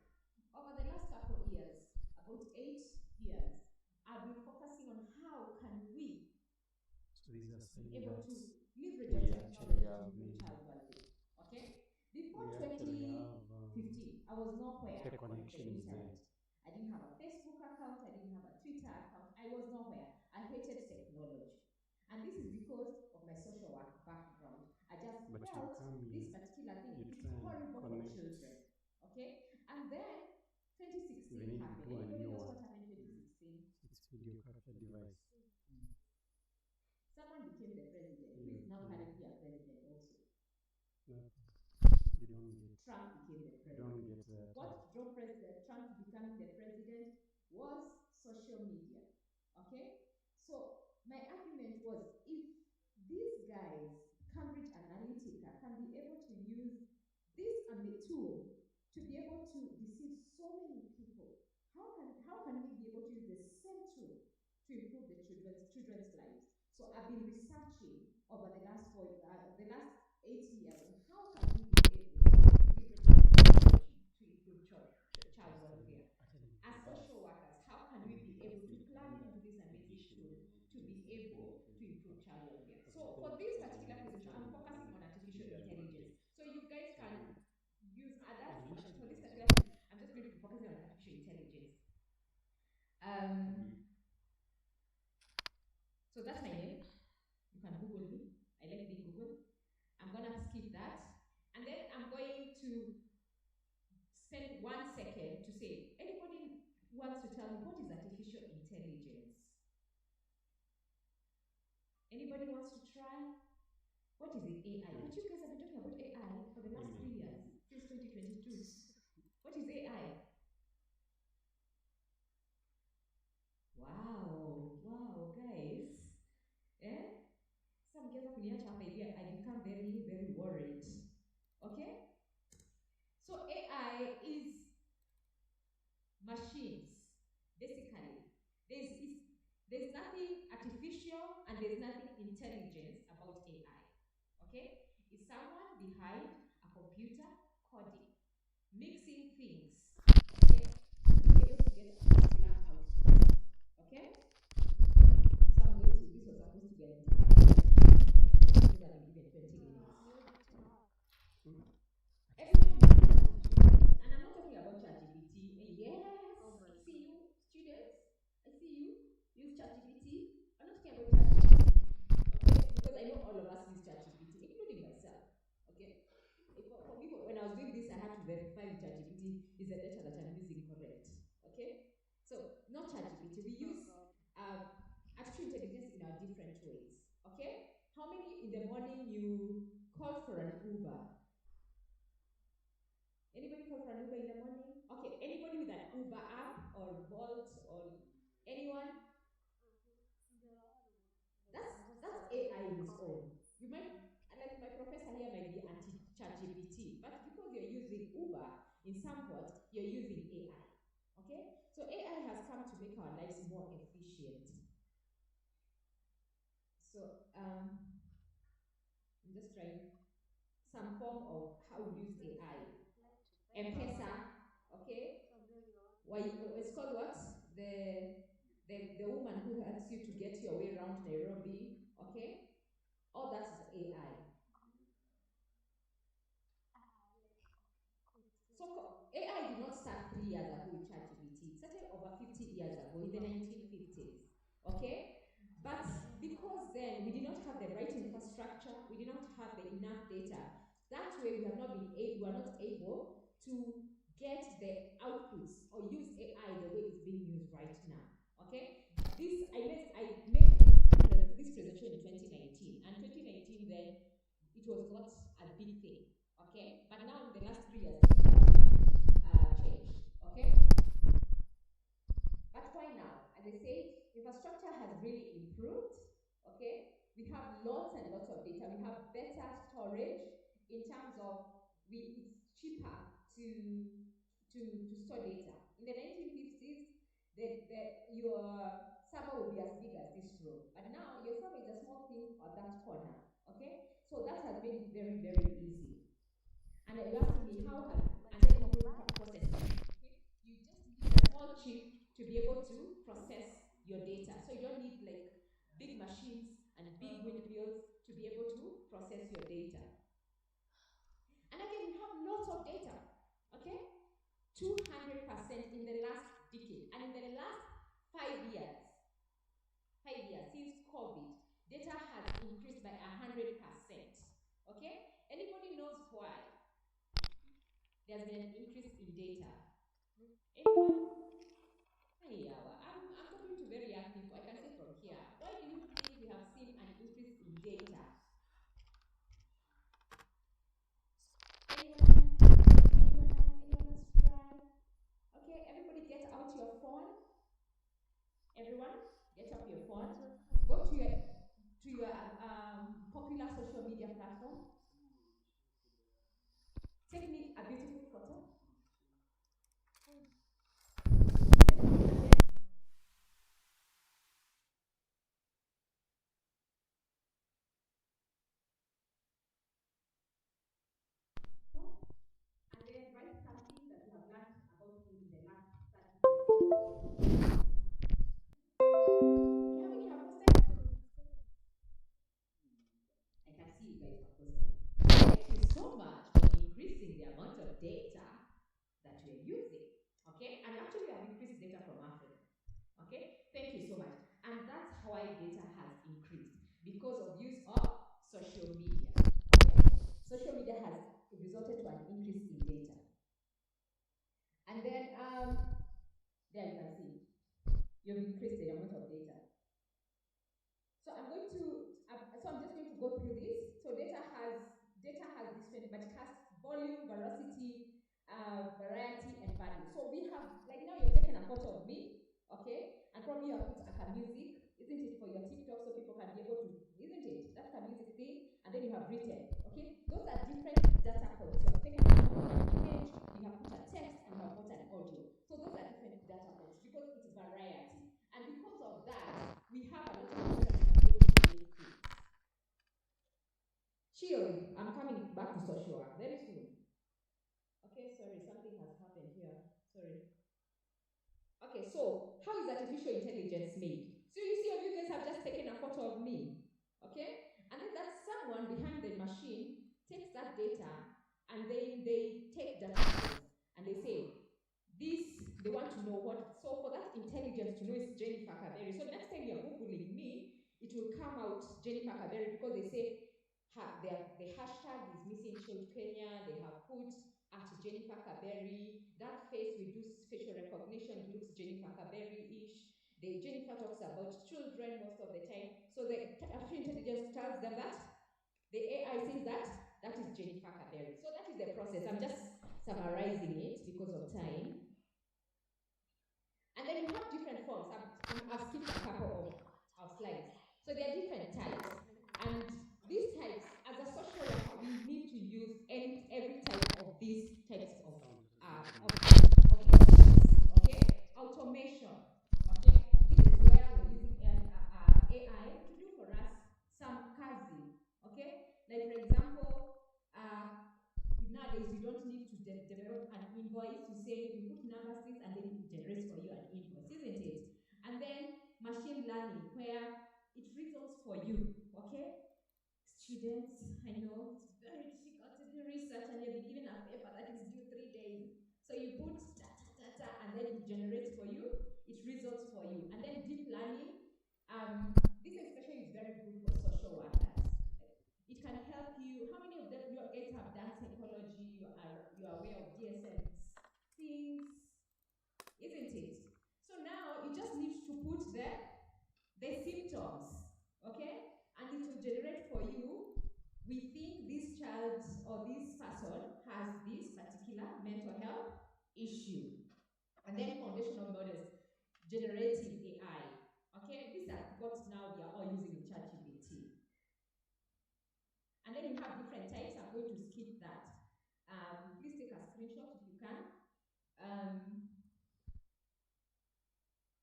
Over the last couple of years, about 8 years, I've been focusing on how can we So these are be saying able that to leverage we our actually technology to have improve many. child well-being. Okay? We Before actually have 2015, I was nowhere tech on the connections there. internet. I didn't have a Facebook account, I didn't have a Twitter account, I was nowhere. I hated technology. And this is because of my social work background. I just But you felt come this here, particular thing you is try and horrible for connect. children. Okay? And then Even 2016 if you happened. do a Anybody new knows one, what happened in 2016? it's video capture device. Someone became the president, who is now currently a president also. No, you don't get. Trump became the You don't president. get that. What drove Trump to becoming the president was social media. Okay? So my argument was if these guys, Cambridge Analytica, can be able to use this tool to be able to deceive so many people, how can we be able to use the same tool to improve the children's lives? So I've been researching over the last 8 years on how can we be able to leverage technology to improve child welfare. As social workers, how can we be able to plug into this amazing tool to be able to improve child welfare? So for this particular presentation, I'm focusing on artificial intelligence. So you guys can use others, but for this particular, I'm just going to be focusing on artificial intelligence. So that's my name. You can Google me. I like being Googled. I'm gonna skip that. And then I'm going to spend 1 second to say, anybody wants to tell me what is artificial intelligence? Anybody wants to try? What is it, AI? But you guys have been talking about AI for the last 3 years, since 2022. What What is AI? Wow, guys. Eh? Some mkianza kuniacha hapa hivi, I become very worried. Okay? So AI is machines, basically. There's nothing artificial and there's nothing intelligent about AI. Okay? It's someone behind a computer coding, mixing things. Okay? To be able to get a particular output. Okay? So I'm going to, this was supposed to be an interview. So that I'm given 20 minutes. Everyone, and I'm not talking about ChatGPT. Yes, I see you, students. I see you use ChatGPT. I'm not talking about ChatGPT, okay? Because I know all of us use ChatGPT, including myself. Okay. For me, when I was doing this, I had to verify with ChatGPT is the data that I'm using correct. Okay. So not ChatGPT. We use artificial intelligence in our different ways. Okay. How many in the morning you call for an Uber? Anybody call for an Uber in the morning? Okay, anybody with an Uber app or Bolt or anyone? That's AI in its own. You might, like my professor here might be anti-ChatGPT, but because you're using Uber in somewhat, you're using AI. Okay? So AI has come to make our lives more efficient. So I'm just trying some form of how we use AI. M-Pesa, okay? Why it's called what? The woman who helps you to get your way around Nairobi, okay? All that is AI. So AI did not start 3 years ago with ChatGPT. It started over 50 years ago in the 1950s, okay? But because then we did not have the right infrastructure, we did not have the enough data. That way we have not been able, we are not able to get the outputs or use AI the way it's being used right now. Okay? I made this presentation in 2019, and 2019 then it was not a big thing. Okay? But now in the last 3 years things have changed. Okay? But why now? As I say, infrastructure has really improved. Okay? We have lots and lots of data. We have better storage in terms of it's cheaper to store data. In the 1950s, your server would be as big as this room. But now your server is a small thing at that corner. Okay? So that has made it very easy. And you asked me how has, and then you go processing. Okay? You just need a small chip to be able to process your data. So you don't need like big machines and big windmills to be able to process your data. And again, we have lots of data. Okay? 200% in the last decade. And in the last 5 years, since COVID, data has increased by 100%. Okay? Anybody knows why? There's been an increase in data. Anyone? Hey, I'm talking to very young people. I can say from here. Why do you think we have seen an increase in data? Anyone else try? Okay, everybody get out your phone. Everyone, get up your phone. Go to your popular social media platform. Take me a beautiful photo. And then write something that you have learned about me in the last 30 seconds. How many have posted? I can see you guys have posted. Thank you so much for increasing the amount of data that we are using. Okay? And actually, we have increased data from Africa. Okay? Thank you so much. And that's why data has increased because of use of social media. Okay? Social media has resulted to an increase in data. And then, there you can see, you've increased the amount of data. So I'm just going to go through this. So data has different, but it has volume, veracity, variety, and value. So we have, like now you've taken a photo of me, okay? And probably you have put a music, isn't it, for your TikTok so people can be able to, isn't it? That's a music thing. And then you have written, okay? Those are different data points. You have taken an image, you have put a text, and you have put an audio. So those are different data points because it's variety. And because of that, we have a lot of data that we are able to make things. Chill, I'm coming back to social work very soon. Okay, sorry, something has happened here. Sorry. Okay, so how is artificial intelligence made? So you see, you guys have just taken a photo of me, okay? And then that someone behind the machine takes that data and they take data and they say, they want to know what, so for that intelligence to know it's Jennifer Kaberi. So next time you're Googling me, it will come out Jennifer Kaberi because they say, the hashtag is missing child Kenya, they have put at Jennifer Kaberi, that face we do facial recognition, it looks Jennifer Kaberi-ish. The Jennifer talks about children most of the time. So the artificial intelligence tells them that, the AI says that, that is Jennifer Kaberi. So that is the process. I'm just summarizing it because of time. And then you have different forms. I've skipped a couple of slides. So there are different types. And these types, as a social worker, we need to use every type of these types of okay? Automation, okay? This is where we're using AI to do for us some kazi, okay? Like for example, nowadays you don't need to develop an invoice. You say you put numbers this and then it generates for you an invoice, isn't it? And then machine learning where it reasons for you, okay? Students, I know it's very difficult to do research and you've been given a paper that is due 3 days. So you put data and then it generates for you, it results for you. And then deep learning, this especially is very good for social workers. It can help you. How many of them you guys have done psychology? You are aware of DSM's things, isn't it? So now you just need to put the symptoms, okay? And it will generate for you. We think this child or this person has this particular mental health issue. And then foundational models, generative AI. Okay, these are what now we are all using in ChatGPT. And then you have different types. I'm going to skip that. Please take a screenshot if you can.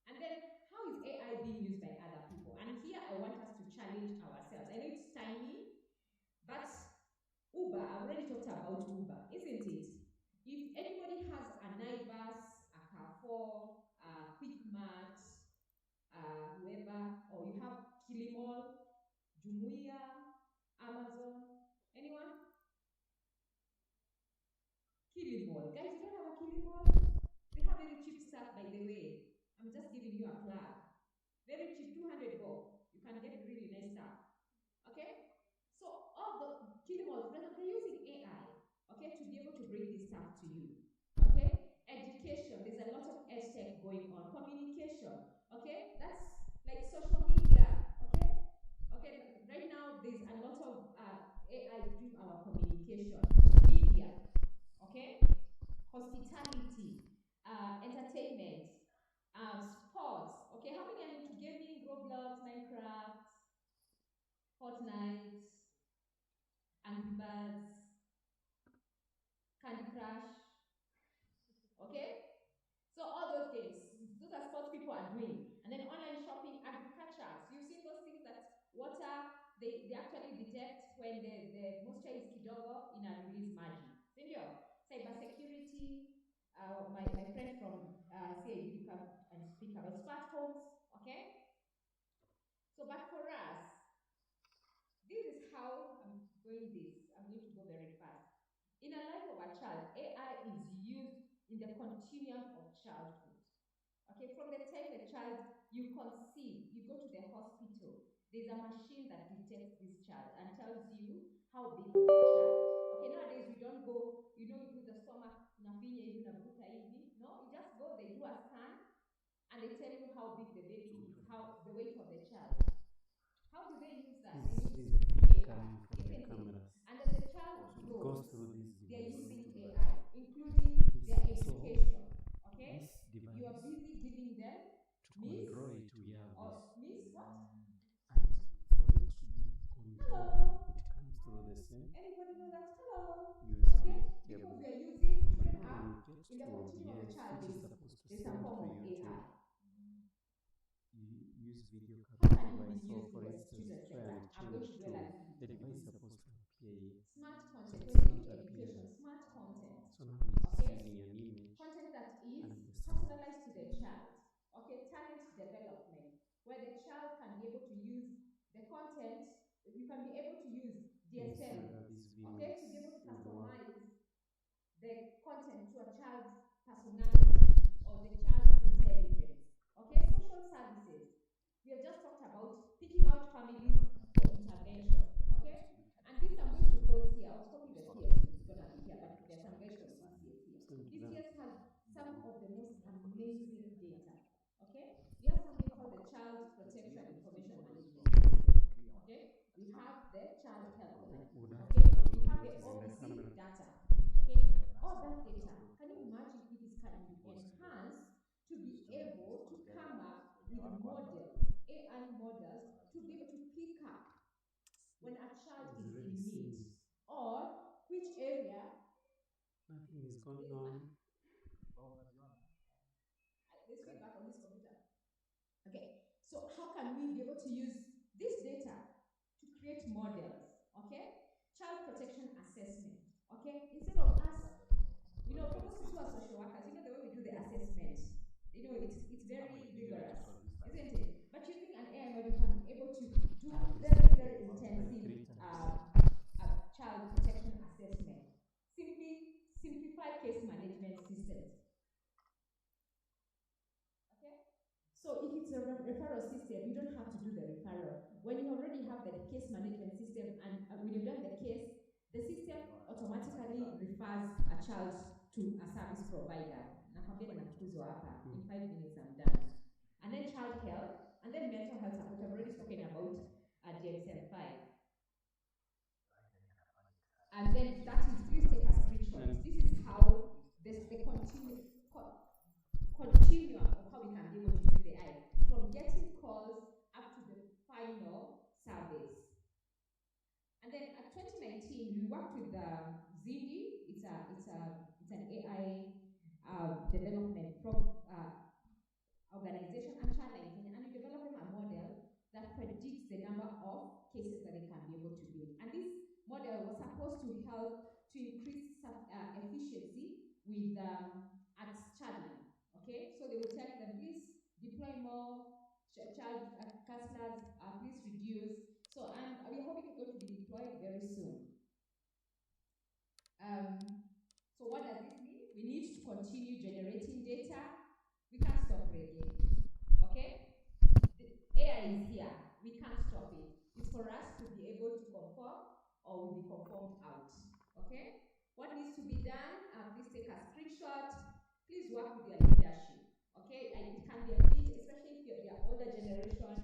And then how is AI being used by other people? And here I want us to challenge ourselves. I know it's tiny, but Uber, I've already talked about Uber, isn't it? If anybody has a Naivas, a Carrefour, a Quickmart, whoever, or you have Kilimall, Jumuia, Amazon, anyone? Kilimall. Guys, you don't have a Kilimall? They have very cheap stuff, by the way. I'm just giving you a plug. Very cheap, 200 bob. You can get really nice stuff. Okay? So all the Kilimall, they're using AI, okay, to be able to bring this stuff to you. Okay? Education, there's a lot of edtech going on. Communication, okay? That's like social media, okay? Okay, right now there's a lot of AI doing our communication. Media, okay? Hospitality, entertainment, sports, okay? How many are into gaming, Roblox, Minecraft, Fortnite, Angry Birds, Candy Crush, okay? So all those games, those are sports people are doing. And then online shopping, agriculture. So you've seen those things that water, they actually detect when the moisture is kidogo in a release margin. Sindio? Cybersecurity, my friend from CID will come and speak about smart homes, okay? So but for us, this is how I'm going to go very fast. In a life of a child, AI is used in the continuum of childhood. Okay, from the time the child you conceive, you go to the hospital, there's a machine that detects this child and tells you how big is the child. Okay, nowadays we don't go, you do the stomach, unafinya hivi, unavuta hivi. No, you just go, they do a scan, and they tell you how big the baby is, how the weight of the child. How do they use that? They use AI, isn't it? And as the child grows, they're using AI, including listen, Anybody know that? Hello. use Okay? the Because cable. we are using children When app you get in the to continuum of the OBS, child, which is there's supposed to some send form to of YouTube, AI. you use video How capture can you device. be So, used for for instance, students try like and that? I'm going change to dwell a to little the bit on device this. supposed to appear. Smart So content. it's When not you do education, appearing. smart content. So now it's Okay? using an image Content that and is the sound. personalized to the child. Okay? Talent development, where the child can be able to use the content. You can be able to use You see DSM, whether these okay, to be views able to would work. customize the content to a child's personality or the child's intelligence. Okay, social services. We have just talked about picking out families for intervention. Okay, and this I'm going to pause here. I was hoping the CS is going to be here, but there's some guys from DCS here. Send to them. DCS has some of the most amazing data. Okay, we have something called the Child Protection Information Management System. Okay, we have the child helpline. Would have Okay, to we download have what the is in the OBC camera. data. Okay, all that data. Can you imagine if this can be enhanced to be able to come up with models, AI models, to be able to pick up when a child It's is already in need, seen. or which area. Nothing is going on. Let's get back on this computer. Okay, so how can we be able to use this data to create models? Okay, child protection assessment. Okay, instead of us, for those who are social workers, the way we do the assessment, it's very rigorous, isn't it? But using an AI model, you can be able to do very intensive child protection assessment. Simply simplify case management systems. Okay? So if it's a referral system, you don't have to do the referral. When you already have the case management system and when you've done the case, the system automatically refers a child to a service provider. In 5 minutes I'm done. And then child health, and then mental health support. I've already spoken about DSM-5. And then that is, please take a screenshot. This is how the continuum of how we can be able to use the AI, from getting calls up to the final surveys. And then at 2019, we worked with Zindi. It's an AI development organization and China in Kenya, and we developed them a model that predicts the number of cases that they can be able to build. And this model was supposed to help to increase efficiency with at Chadland. Okay, so they will tell them, please deploy more child counselors, please reduce. So we're hoping it's going to be deployed very soon. So what does this mean? We need to continue generating data. We can't stop reading. Okay? The AI is here. We can't stop it. It's for us to be able to conform or we'll be conformed out. Okay? What needs to be done? Please take a screenshot. Please work with your leadership. Okay? And it can be a bit, especially if you're older generation,